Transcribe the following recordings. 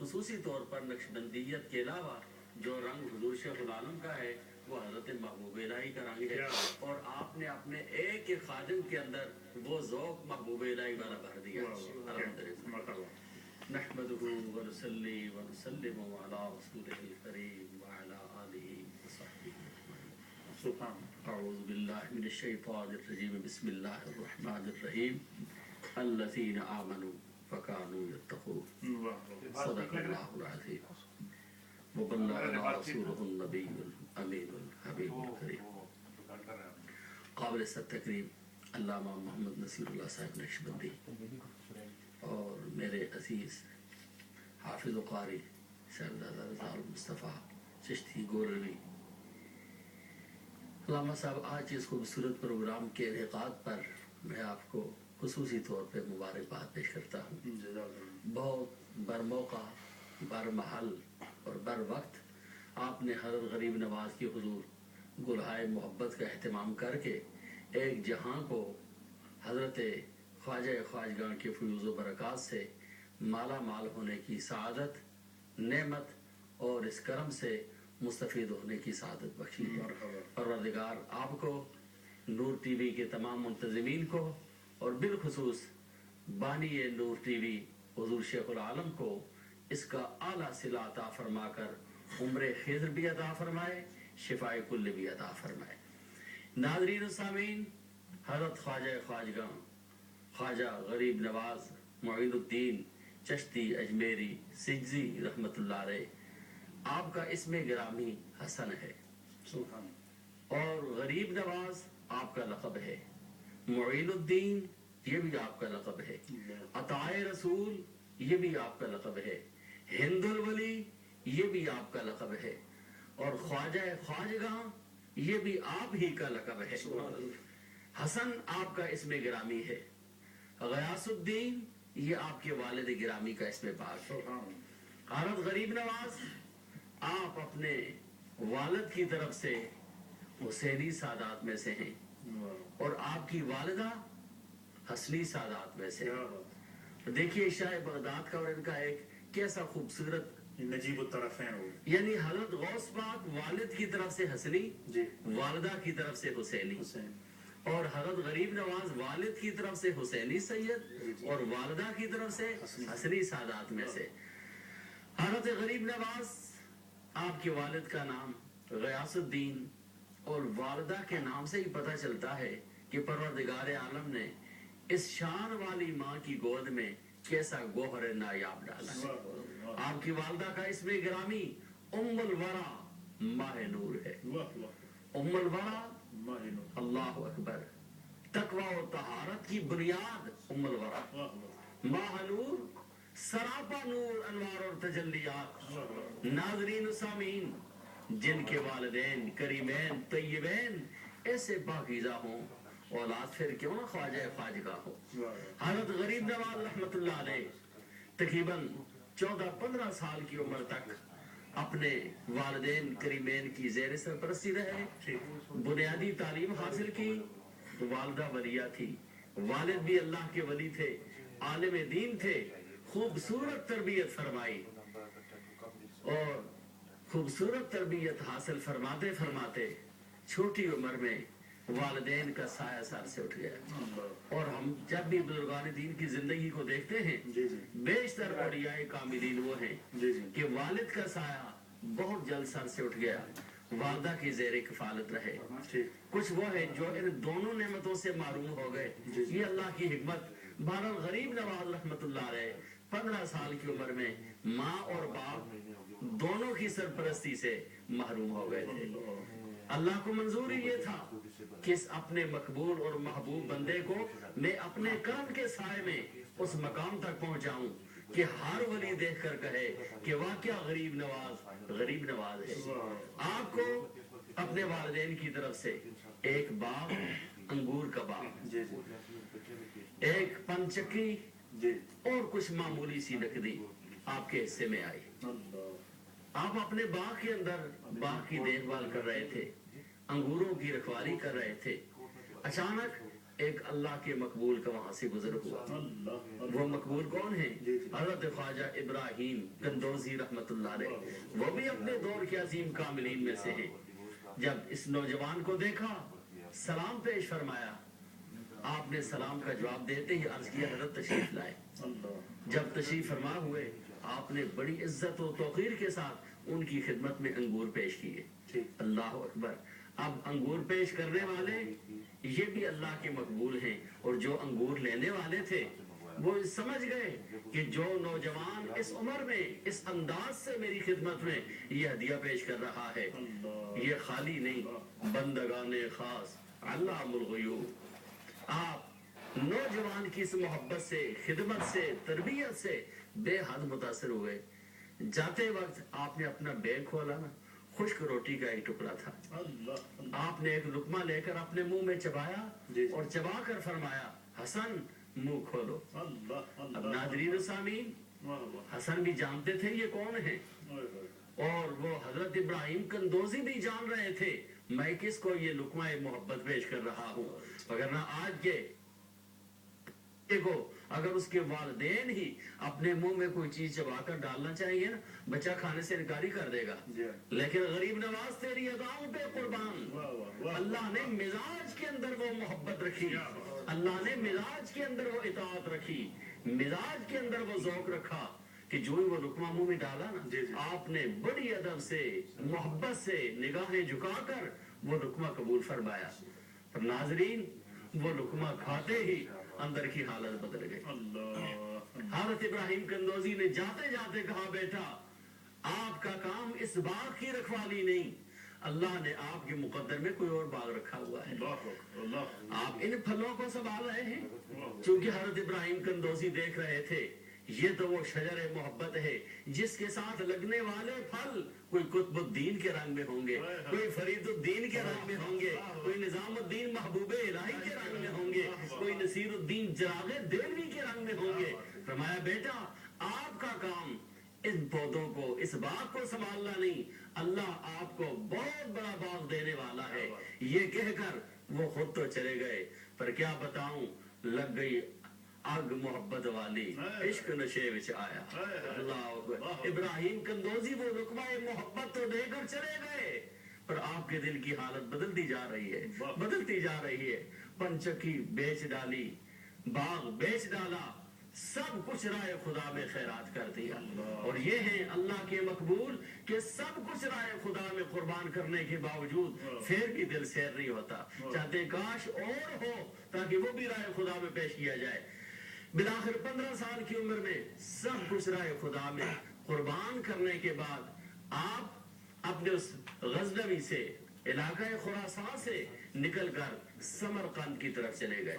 خصوصی طور پر نقشبندیت کے علاوہ جو رنگ حضور شیخ العالم کا ہے وہ حضرت محبوب الہی کا رنگ ہے، اور آپ نے اپنے ایک ایک خادم کے اندر وہ ذوق محبوب الہی والا بھر دیا۔ الحمدللہ نحمده ونصلي ونسلم على رسوله الكريم وعلى آله وصحبه سبحان أعوذ بالله من الشيطان الرجيم بسم الله الرحمن الرحيم الذين آمنوا فكانوا يتقون صدق الله العظيم وبلغنا رسوله النبي الأمين الحبيب الكريم قابل تکریم علامہ محمد نصیر اللہ صاحب نقشبندی اور میرے عزیز حافظ و قاری صاحبزادہ رضا المصطفیٰ چشتی گولوی، علامہ صاحب آج اس خوبصورت پروگرام کے انعقاد پر میں آپ کو خصوصی طور پہ مبارکباد پیش کرتا ہوں۔ بہت برموقع، برمحل اور بر وقت آپ نے حضرت غریب نواز کی حضور گلہائے محبت کا اہتمام کر کے ایک جہاں کو حضرت خواجہ خواجگاں کے فیوز و برکات سے مالا مال ہونے کی سعادت، نعمت اور اس کرم سے مستفید ہونے کی سعادت بخشی ہے۔ پروردگار آپ کو، نور ٹی وی کے تمام منتظمین کو اور بالخصوص بانی نور ٹی وی حضور شیخ العالم کو اس کا اعلیٰ صلہ عطا فرما کر عمر خضر بھی عطا فرمائے، شفائے کل بھی عطا فرمائے۔ ناظرین و سامعین، حضرت خواجہ خواجگاں خواجہ غریب نواز معین الدین چشتی اجمیری سجزی رحمت اللہ علیہ، آپ کا اسم گرامی حسن ہے اور غریب نواز آپ کا لقب ہے، معین الدین یہ بھی آپ کا لقب ہے، عطائے رسول یہ بھی آپ کا لقب ہے، ہند الولی یہ بھی آپ کا لقب ہے، اور خواجہ خواجگاں یہ بھی آپ ہی کا لقب ہے۔ حسن آپ کا اسم گرامی ہے، غیاث الدین یہ آپ کے والد گرامی کا اسم پاک ہے۔ حضرت غریب نواز آپ اپنے والد کی طرف سے حسینی سادات میں سے ہیں اور آپ کی والدہ حسنی سادات میں سے ہیں۔ دیکھیے شاہ بغداد کا اور ان کا ایک کیسا خوبصورت نجیب الطرفین ہو، یعنی حضرت غوث پاک والد کی طرف سے حسنی، والدہ کی طرف سے حسینی، اور حضرت غریب نواز والد کی طرف سے حسینی سید اور والدہ کی طرف سے حسنی سادات میں سے۔ حضرت غریب نواز آپ کے والد کا نام غیاث الدین اور والدہ کے نام سے ہی پتہ چلتا ہے کہ پروردگار عالم نے اس شان والی ماں کی گود میں کیسا گوہر نایاب ڈالا ہے۔ آپ کی والدہ کا اسم گرامی ام الورا ماہ نور ہے۔ ام الورا اللہ اکبر، تقوی و طہارت کی بنیاد ام الورا، ماہ نور، سراپا نور، انوار اور تجلیات۔ ناظرین و سامعین، جن کے والدین کریمین طیبین ایسے پاکیزہ ہوں، اولاد پھر کیوں نہ خواجہ خواجگاں ہو۔ حضرت غریب نواز رحمت اللہ علیہ تقریباً 14-15 سال کی عمر تک اپنے والدین کریمین کی زیر سرپرستی رہے، بنیادی تعلیم حاصل کی۔ والدہ ولیہ تھی، والد بھی اللہ کے ولی تھے، عالم دین تھے، خوبصورت تربیت فرمائی، اور خوبصورت تربیت حاصل فرماتے فرماتے چھوٹی عمر میں والدین کا سایہ سر سے اٹھ گیا۔ اور ہم جب بھی بزرگان دین کی زندگی کو دیکھتے ہیں، بیشتر اولیاء کاملین وہ ہیں کہ والد کا سایہ بہت جلد سر سے اٹھ گیا، والدہ کی زیر کفالت رہے۔ کچھ وہ ہیں جو ان دونوں نعمتوں سے محروم ہو گئے، یہ اللہ کی حکمت۔ بہرحال غریب نواز رحمت اللہ علیہ 15 سال کی عمر میں ماں اور باپ دونوں کی سرپرستی سے محروم ہو گئے تھے۔ اللہ کو منظور ہی یہ تھا کہ اس اپنے مقبول اور محبوب بندے کو میں اپنے کرم کے سائے میں اس مقام تک پہنچاؤں کہ ہر ولی دیکھ کر کہے کہ واقعہ غریب نواز ہے۔ آپ کو اپنے والدین کی طرف سے ایک باغ، انگور کا باغ، ایک پنچکی اور کچھ معمولی سی نقدی آپ کے حصے میں آئی۔ آپ اپنے باغ کے اندر باغ کی دیکھ بھال کر رہے تھے، انگوروں کی رکھوالی کر رہے تھے، اچانک ایک اللہ کے مقبول کا وہاں سے گزر ہوا. وہ مقبول کون ہیں؟ حضرت خواجہ ابراہیم کندوزی رحمت اللہ علیہ. وہ بھی اپنے دور کے عظیم کاملین میں سے ہیں. جب اس نوجوان کو دیکھا، سلام پیش فرمایا. آپ نے سلام کا جواب دیتے ہی عرض کیا حضرت تشریف لائے. جب تشریف فرما ہوئے، آپ نے بڑی عزت و توقیر کے ساتھ ان کی خدمت میں انگور پیش کیے. اللہ اکبر. اب انگور پیش کرنے والے یہ بھی اللہ کے مقبول ہیں، اور جو انگور لینے والے تھے وہ سمجھ گئے کہ جو نوجوان اس عمر میں اس انداز سے میری خدمت میں یہ ہدیہ پیش کر رہا ہے، یہ خالی نہیں، بندگان خاص علام الغیوب. آپ نوجوان کی اس محبت سے، خدمت سے، تربیت سے بے حد متاثر ہوئے. جاتے وقت آپ نے اپنا بیگ کھولا نا، خشک روٹی کا ایک ٹکڑا تھا. آپ نے ایک لقمہ لے کر اپنے منہ میں چبایا اور چبا کر فرمایا حسن منہ کھولو. اب ناظرین و سامعین، حسن بھی جانتے تھے یہ کون ہے، اور وہ حضرت ابراہیم کندوزی بھی جان رہے تھے میں کس کو یہ لقمہ محبت پیش کر رہا ہوں. وگرنہ آج کے کو اگر اس کے والدین ہی اپنے منہ میں کوئی چیز چبا کر ڈالنا چاہیے نا، بچہ کھانے سے انکاری کر دے گا. لیکن غریب نواز تیری اداؤں پہ قربان، اللہ نے مزاج کے اندر وہ محبت رکھی، اللہ نے مزاج کے اندر وہ اطاعت رکھی، مزاج کے اندر وہ ذوق رکھا کہ جو ہی وہ لقمہ منہ میں ڈالا نا، آپ نے بڑی ادب سے، محبت سے نگاہیں جھکا کر وہ لقمہ قبول فرمایا. پر ناظرین، وہ لقمہ کھاتے ہی اندر کی حالت بدل گئی. حضرت ابراہیم کندوزی نے جاتے جاتے کہا بیٹا، آپ کا کام اس باغ کی رکھوالی نہیں، اللہ نے آپ کے مقدر میں کوئی اور باغ رکھا ہوا ہے. آپ ان پھلوں کو سنبھال رہے ہیں. چونکہ حضرت ابراہیم کندوزی دیکھ رہے تھے یہ تو وہ شجر محبت ہے جس کے ساتھ لگنے والے پھل کوئی قطب الدین کے رنگ میں ہوں گے، کوئی فرید الدین کے رنگ میں ہوں گے، کوئی نظام الدین محبوب الہی کے رنگ میں ہوں گے، کوئی نصیر الدین چراغ دہلوی کے رنگ میں ہوں گے. فرمایا بیٹا، آپ کا کام ان پودوں کو، اس باغ کو سنبھالنا نہیں، اللہ آپ کو بہت بڑا باغ دینے والا ہے. یہ کہہ کر وہ خود تو چلے گئے، پر کیا بتاؤں، لگ گئی آگ محبت والی، عشق نشے وچ آیا. اللہ اکبر. ابراہیم کندوزی وہ لقمہ محبت تو دے کر چلے گئے، پر آپ کے دل کی حالت بدلتی جا رہی ہے، بدلتی جا رہی ہے. پنچکی بیچ ڈالی، باغ بیچ ڈالا، سب کچھ رائے خدا میں خیرات کر دیا. اور یہ ہیں اللہ کے مقبول کہ سب کچھ رائے خدا میں قربان کرنے کے باوجود پھر بھی دل سیر نہیں ہوتا، چاہتے کاش اور ہو تاکہ وہ بھی رائے خدا میں پیش کیا جائے. بلاخر 15 سال کی عمر میں سب کچھ رائے خدا میں قربان کرنے کے بعد آپ اپنے اس غزنوی سے، علاقہ خراسان سے نکل کر سمرقند کی طرف چلے گئے.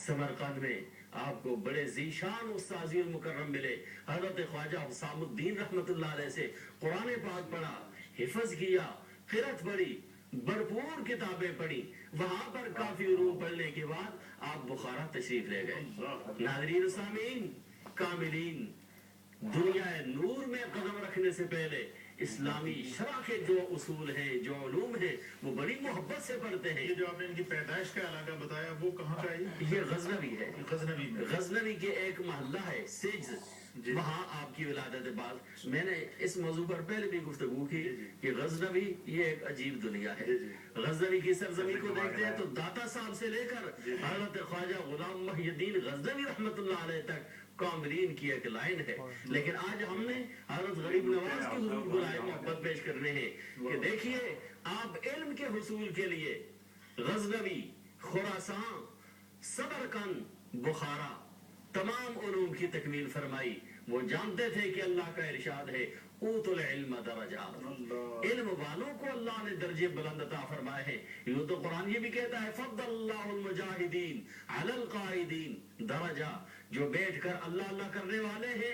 سمرقند میں آپ کو بڑے ذیشان استاذی المکرم ملے. حضرت خواجہ حسام الدین رحمت اللہ علیہ سے قرآن پاک پڑھا، حفظ کیا، قرأت پڑھی، بھرپور کتابیں پڑھی. وہاں پر کافی علوم پڑھنے کے بعد آپ بخارا تشریف لے گئے. ناظرین و سامعین، کاملین دنیا نور میں قدم رکھنے سے پہلے اسلامی شرع کے جو اصول ہیں، جو علوم ہیں، وہ بڑی محبت سے پڑھتے ہیں. یہ جو آپ نے ان کی پیدائش کا علاقہ بتایا وہ کہاں کا ہے؟ یہ غزنوی ہے. غزنوی میں، غزنوی کے ایک محلہ ہے سجز، وہاں آپ کی ولادت بعد. میں نے اس موضوع پر پہلے بھی گفتگو کی کہ غزنوی یہ ایک عجیب دنیا ہے. غزنوی کی سرزمین کو دیکھتے ہیں تو داتا صاحب سے لے کر حضرت خواجہ غلام محی الدین غزنوی رحمت اللہ علیہ تک کاملین کی ایک لائن ہے. لیکن آج ہم نے حضرت غریب نواز کی حضور بلائے محبت پیش کرنے ہیں کہ دیکھیے آپ علم کے حصول کے لیے غزنوی، خراسان، سمرقند، بخارا تمام علوم کی تکمیل فرمائی. وہ جانتے تھے کہ اللہ کا ارشاد ہے اوت العلم درجات، علم والوں کو اللہ نے درجے بلند عطا فرمائے ہیں. یوں تو قرآن یہ بھی کہتا ہے فضل اللہ المجاہدین علی القائدین درجہ، جو بیٹھ کر اللہ اللہ کرنے والے ہیں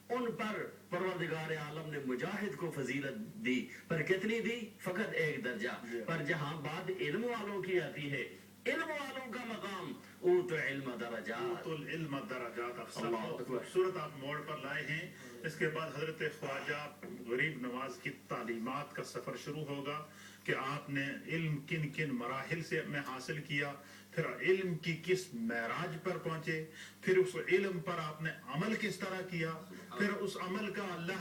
ان پر پروردگار عالم نے مجاہد کو فضیلت دی. پر کتنی دی؟ فقط ایک درجہ. پر جہاں بات علم والوں کی آتی ہے، علم والوں کا مقام اوت علم درجات. العلم درجات. افسر اللہ بہت اکبر. خوبصورت آپ موڑ پر لائے ہیں. اس کے بعد حضرت خواجہ غریب نواز کی تعلیمات کا سفر شروع ہوگا کہ آپ نے علم کن کن مراحل سے میں حاصل کیا، پھر علم کی کس معراج پر پہنچے، پھر اس علم پر آپ نے عمل کس طرح کیا، پھر اس عمل کا اللہ